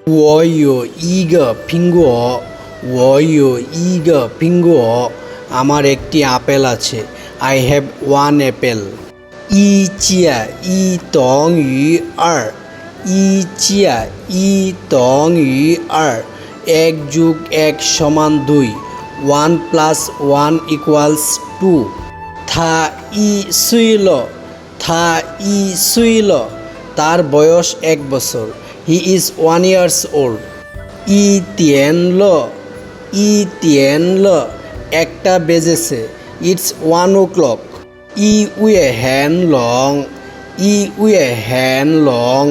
我有一个苹果，我有一个苹果。আমার একটি আপেল আছে। I have one apple。一加一等于二，一加一等于二，এক যোগ এক সমান দুই। 1 plus 1 equals 2。他一岁了，他一岁了，তার বয়স 1 বছর। He is 1 years old。一点了，一点了，একটা বেজেছে। It's 1 o'clock。ই উয়ে হ্যান লং, ই উয়ে হ্যান লং।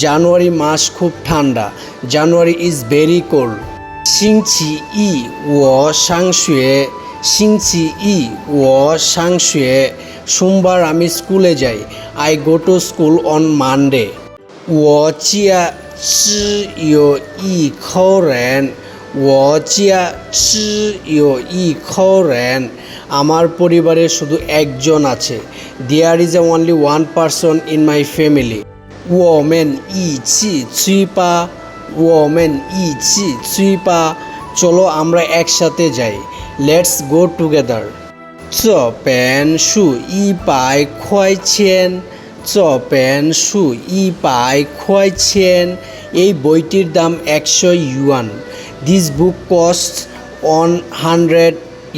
জানুয়ারি মাস খুব ঠান্ডা। January is very cold. 星期一我上学，星期一我上学。সোমবার আমি স্কুলে যাই। I go to school on Monday。我家只有一口人，我家只有一口人。আমার পরিবারে শুধু একজন আছে। There is only one person in my family。我们一起去吧，我们一起去吧。চলো আমরা একসাথে যাই। Let's go together。这本书100块钱，这本书100块钱। এই বইটির দাম 100 yuan. This book costs 100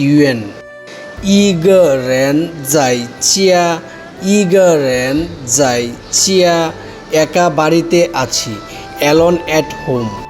yuan。一个人在家，一个人在家। একা বাড়িতে আছি। Alone at home।